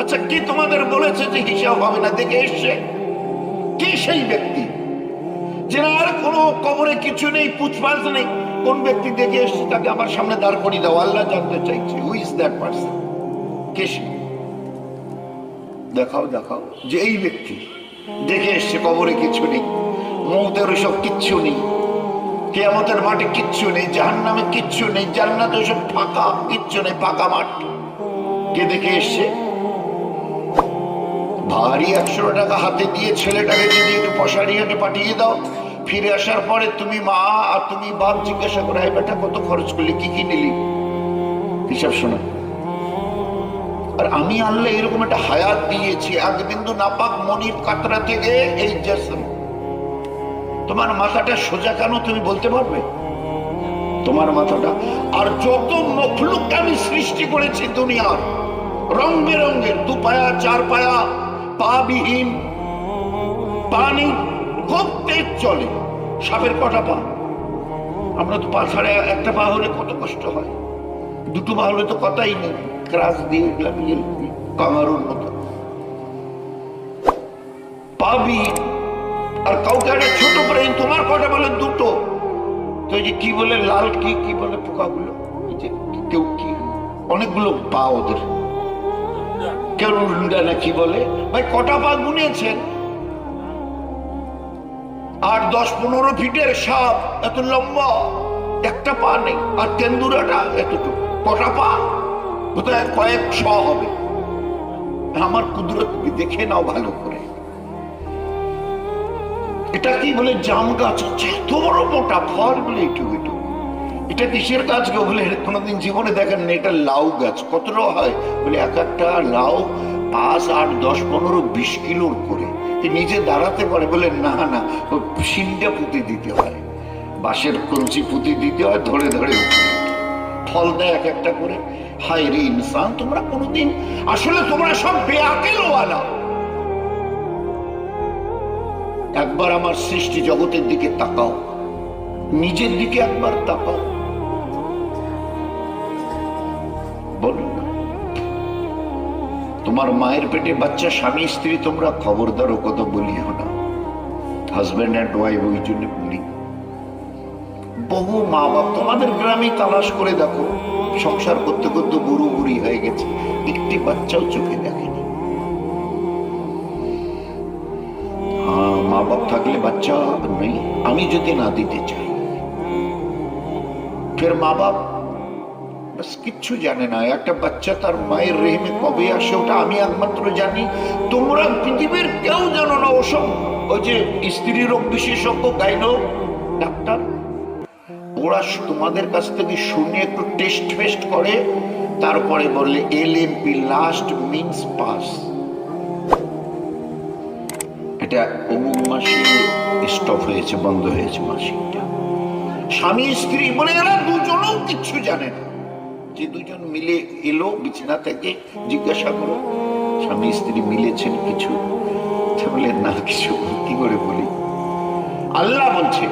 আচ্ছা, কি তোমাদের বলেছে যে হিসাব হবে না? দেখে এসছে কি সেই ব্যক্তি যার কোনো কবরে কিছু নেই, পুছপাছ নেই? কোন ব্যক্তি দেখে এসছে? তাকে আমার সামনে দাঁড় করিয়ে দাও। আল্লাহ জানতে চাইছে হু ইজ দ্যাট পারসন। কে সে? দেখাও দেখাও যে এই ব্যক্তি দেখে এসছে কবরে কিছু নেই, মৌতের ওইসব কিচ্ছু নেই, কিয়ামতের মাঠে কিচ্ছু নেই, জাহান্নামে কিচ্ছু নেই, জান্নাতে ওইসব ফাঁকা, কিচ্ছু নেই, ফাঁকা মাঠ। কে দেখে এসছে? ভারী 100 টাকা হাতে দিয়ে ছেলেটাকে যদি একটু পশারিয়াতে পাঠিয়ে দাও, ফিরে আসার পরে তুমি মা আর তুমি বাপ জিজ্ঞাসা করে, বেটা কত খরচ করলি, কি কি নিলি, হিসাব শোনা। আর আমি আল্লাহ এরকম একটা হায়াত দিয়েছি, এক বিন্দু নাপাক মনির কাতরা থেকে এই জিসম। তোমার মাথাটা সোজা কেন তুমি বলতে পারবে? তোমার মাথাটা আর যত মখলুককে আমি সৃষ্টি করেছি দুনিয়ার রং বেরঙের, 2 পায়া 4 পায়া, পা বিহীন, পানি খুব তেজ চলে। সাপের কটা পা? আমরা তো পা ছাড়া একটা পা হলে কত কষ্ট হয়, 2টো পা হলে তো কথাই নেই, ক্রাস দিয়ে কামারুর মতো পা বিহীন। আর কাউকে একটা ছোট ব্রেন, তোমার কটা বলে 2টো। তো এই যে কি বলে লাল কি কি বলে পোকাগুলো, কেউ কি অনেকগুলো পা ওদের, কেউ রুন্ডা না কি বলে, ভাই কটা পা গুনিয়েছেন? আর 10-15 ফিটের সাপ এত লম্বা, একটা পা নেই। আর তেন্দুরাটা এতটুকু, কটা পা? বোধহয় কয়েক শ হবে। আমার কুদরত দেখে নাও ভালো করে। এটা কি বলে জাম গাছ হচ্ছে এত বড় মোটা, ফল বলে এটুকু এটুকু। এটা কিসের গাছ গো বলে কোনোদিন জীবনে দেখেন না। এটা লাউ গাছ। কতটা হয় বলে, এক একটা লাউ 5, 8, 10, 15, 20 কিলোর করে। নিজে দাঁড়াতে পারে বলে, না না শিনটা পুঁতে দিতে হয়, বাঁশের কঞ্চি পুঁতে দিতে হয়, ধরে ধরে ফল দেয় এক একটা করে। হায় রে ইনসান, তোমরা কোনোদিন আসলে তোমরা সব বেআকেলওয়ালা। একবার আমার সৃষ্টি জগতের দিকে তাকাও, নিজের দিকে একবার তাকাও, বলুন না। তোমার মায়ের পেটে বাচ্চা, স্বামী স্ত্রী, তোমরা খবরদার ও কথা বলিও না। হাজব্যান্ড অ্যান্ড ওয়াইফ, ওই জন্য বলি। বহু মা বাপ তোমাদের গ্রামে তালাশ করে দেখো, সংসার করতে করতে বুড়ো বুড়ি হয়ে গেছে, একটি বাচ্চাও চোখে দেখেনি। হ্যাঁ, মা বাপ থাকলে বাচ্চা নেই, আমি যদি না দিতে চাই, ফের মা বাপ কিচ্ছু জানে না। একটা বাচ্চা তার মায়ের রেহেমে কবে আসে ওটা আমি একমাত্র জানি, তোমরা পৃথিবীর কেউ জানো না। ওসব ওই যে স্ত্রী রোগ বিশেষজ্ঞ, গাইনো ডাক্তার, ওরা তোমাদের কাছ থেকে শুনে একটু টেস্ট ফেস্ট করে, তারপরে বললে LMP, লাস্ট মিন্স পাস। এটা অমুক মাসে স্টপ হয়েছে, বন্ধ হয়েছে মাসিকটা। স্বামী স্ত্রী বলে এরা দুজনেও কিচ্ছু জানে না। যে দুজন মিলে এলো বিছানা থেকে, জিজ্ঞাসা করো স্বামী স্ত্রী মিলেছেন কিছু? বলে না কিছু। কি করে বলি? আল্লাহ বলছে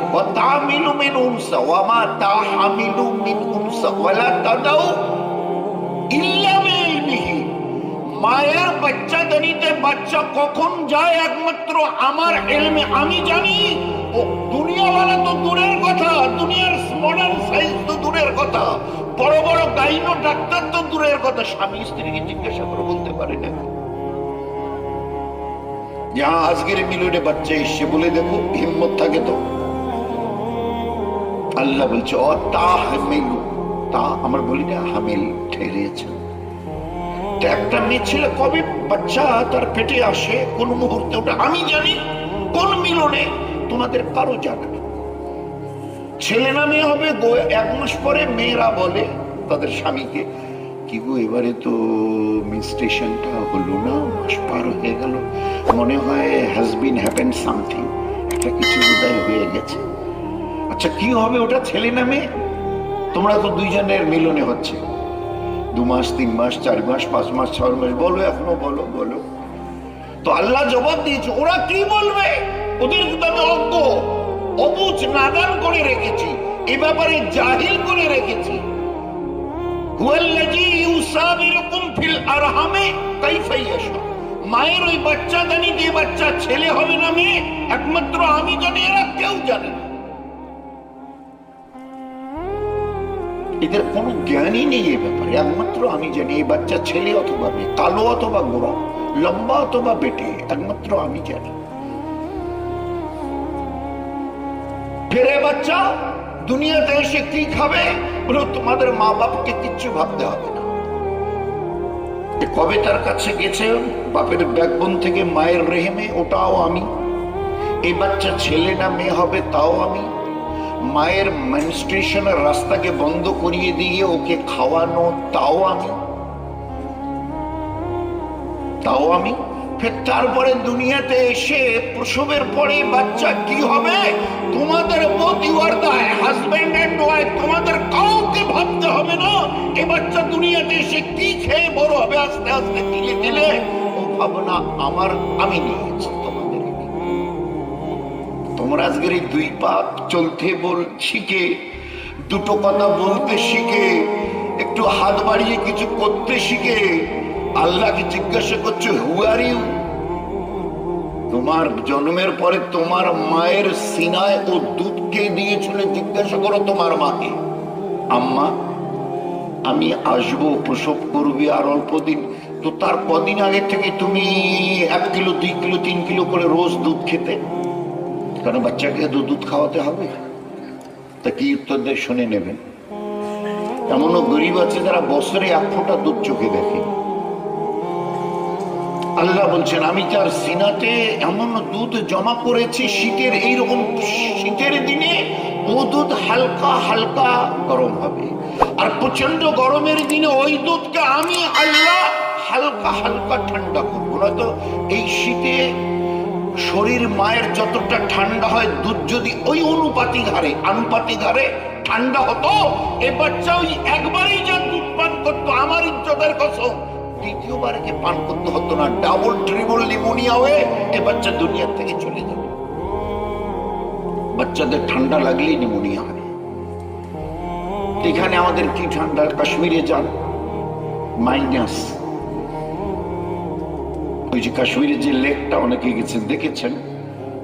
মায়ের বাচ্চা দানিতে বাচ্চা কখন যায় একমাত্র আমার এলমে আমি জানি। ও দুনিয়াওয়ালা তো দূরের কথা, দুনিয়ার মডার্ন সায়েন্স তো দূরের কথা, বড় বড় গাইনো ডাক্তার তো দূরের কথা, স্বামী স্ত্রীকে জিজ্ঞাসা করে বলতে পারে না। যাহা আজকের মিলনে বাচ্চা এসে বলে দেখো, হিম্মত থাকে তো। আল্লাহ বলছে ও তা হামিলু, তা আমার বলি না, হামিল ঠেরিয়েছে। একটা মেয়ে ছেলে কবে বাচ্চা তার পেটে আসে, কোন মুহূর্তে, ওটা আমি জানি। কোন মিলনে তোমাদের কারো জানা নেই। ছেলে না মেয়ে হবে 1 মাস পরে মেয়েরা বলে তাদের স্বামীকে, কি গো এবারে তো মেনস্ট্রুয়েশনটা হলো না, মাস পার হয়ে গেল, মনে হয় হ্যাজ বিন হ্যাপেন সামথিং, একটা কিছু বোধহয় হয়ে গেছে। আচ্ছা কি হবে ওটা, ছেলে না মেয়ে? তোমরা তো দুইজনের মিলনে হচ্ছে, 2 মাস 3 মাস 4 মাস 5 মাস 6 মাস, বলো এখনো বলো বলো। তো আল্লাহ জবাব দিয়েছে, ওরা কি বলবে? ওদের আমি অজ্ঞ, অবুঝ, নাদান করে রেখেছি, এ ব্যাপারে জাহিল করে রেখেছি। হুয়াল্লাযী ইউসাবিরুকুম ফিল আরহামে কাইফা ইয়াশা। মায়ের ওই বাচ্চা জানি যে বাচ্চা ছেলে হবে না মেয়ে, একমাত্র আমি জানি, এরা কেউ জানে না। এদের কোনো জ্ঞানই নেই এ ব্যাপারে, একমাত্র আমি জানি এই বাচ্চা ছেলে অথবা মেয়ে, কালো অথবা গোরা, লম্বা অথবা বেটে, একমাত্র আমি জানি। ফেরে বাচ্চা দুনিয়াতে এসে কি খাবে বলো, তোমাদের মা বাপকে কিচ্ছু ভাবতে হবে না। কবে তার কাছে গেছে বাপের ব্যাকবোন থেকে মায়ের রেহেমে, ওটাও আমি। এই বাচ্চা ছেলে না মেয়ে হবে তাও আমি। মায়ের মেনস্ট্রুয়েশনের রাস্তাকে বন্ধ করিয়ে দিয়ে ওকে খাওয়ানো তাও আমি। ফের তারপরে দুনিয়াতে এসে প্রসবের পরে বাচ্চা কি হবে তোমাদের both you are the husband and wife, তোমাদের কাউকে ভাবতে হবে না। এ বাচ্চা দুনিয়াতে এসে কি খেয়ে বড় হবে আস্তে আস্তে ধীরে ধীরে, ও ভাবনা আমি নিয়েছি তোমাদের। তোমরা আজকের এই দুই পা চলতে শিখে, দুটো কথা বলতে শিখে, একটু হাত বাড়িয়ে কিছু করতে শিখে আল্লাহকে জিজ্ঞাসা করছো হু আর ইউ। তোমার জন্মের পরে তোমার মায়ের সিনায় ও দুধ কে দিয়েছিল জিজ্ঞাসা করো তোমার মাকে, আম্মা আমি আসবো, প্রসব করবি আর অল্প দিন, তো তার কদিন আগে থেকে তুমি 1 কিলো 2 কিলো 3 কিলো করে রোজ দুধ খেতে, কারণ বাচ্চাকে দুধ খাওয়াতে হবে। তা কি উত্তর দিয়ে শুনে নেবেন। এমনও গরিব আছে যারা বছরে 1 ফোঁটা দুধ চোখে দেখে। আল্লাহ বলছেন আমি তার সিনাতে এমন দুধ জমা করেছি, শীতের দিনে ও দুধ হালকা হালকা গরম হবে, আর প্রচন্ড গরমের দিনে ওই দুধকে আমি আল্লাহ হালকা হালকা ঠান্ডা করবো। নয়তো এই শীতে শরীর মায়ের যতটা ঠান্ডা হয়, দুধ যদি ওই আনুপাতিক হারে ঠান্ডা হতো, এ বাচ্চা ওই একবারেই যা দুধ পান করতো, আমার ইজ্জতের কসম দ্বিতীয়বার কে পান করতে হতো না। ডাবল ট্রিপল নিউমোনিয়া হয়ে এ বাচ্চা দুনিয়া থেকে চলে যাবে। বাচ্চাদের ঠান্ডা লাগলেই নিউমোনিয়া হয়। এখানে আমাদের কি ঠান্ডা, কাশ্মীরে যান মাইনাস। ওই যে কাশ্মীরে যে লেকটা অনেকে গেছেন দেখেছেন,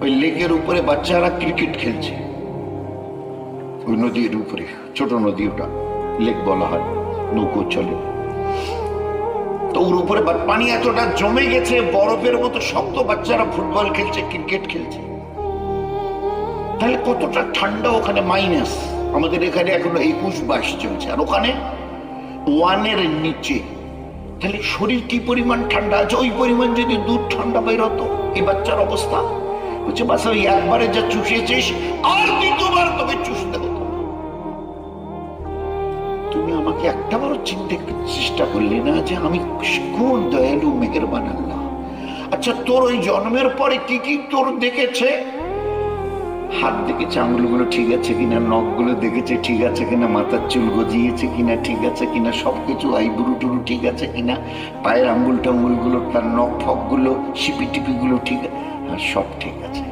ওই লেকের উপরে বাচ্চারা ক্রিকেট খেলছে। ওই নদীর উপরে, ছোট নদী, ওটা লেক বলা হয়, নৌকো চলে। তো ওর উপরে পানি এতটা জমে গেছে, বরফের মতো শক্ত, বাচ্চারা ফুটবল খেলছে, ক্রিকেট খেলছে। তাহলে কতটা ঠান্ডা ওখানে, মাইনাস। আমাদের এখানে এখনো 21-22 চলছে, আর ওখানে 1 এর নিচে। তাহলে শরীর কি পরিমাণ ঠান্ডা আছে, ওই পরিমাণ যদি দুধ ঠান্ডা বের হতো, এই বাচ্চার অবস্থা হচ্ছে বাস ওই একবারে যা চুষেছিস আর দ্বিতীয়বার তোকে চুষতে হতো। তুমি আমাকে একটাবারও চিনতে চেষ্টা করলে না যে আমি কোন দয়ালু মেহেরবান আল্লাহ। আচ্ছা, তোর ওই জন্মের পরে কি কি তোর দেখেছে? হাত দেখেছে, আঙুলগুলো ঠিক আছে কিনা, নখগুলো দেখেছে ঠিক আছে কিনা, মাথার চুল গজিয়েছে কিনা ঠিক আছে কিনা, সবকিছু আইবুড়ু টুরু ঠিক আছে কিনা, পায়ের আঙ্গুল টাঙ্গুলগুলো, তার নখ ফকগুলো, সিপি টিপিগুলো ঠিক আছে, আর সব ঠিক আছে।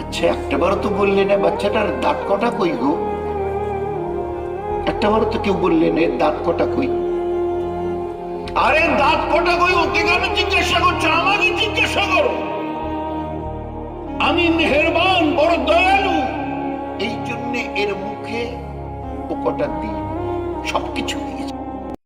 আচ্ছা, একটাবারও তো বললে না বাচ্চাটার দাঁত কটা কই গো? একটাবারও তো কেউ বললে না দাঁত কটা কই? আরে দাঁত কটা কই ওকে কেন জিজ্ঞাসা করছো? আমাকে জিজ্ঞাসা করো। আমি মেহেরবান, বড় দয়ালু, এই জন্য এর মুখে ও কটা দিই, সবকিছু দিই।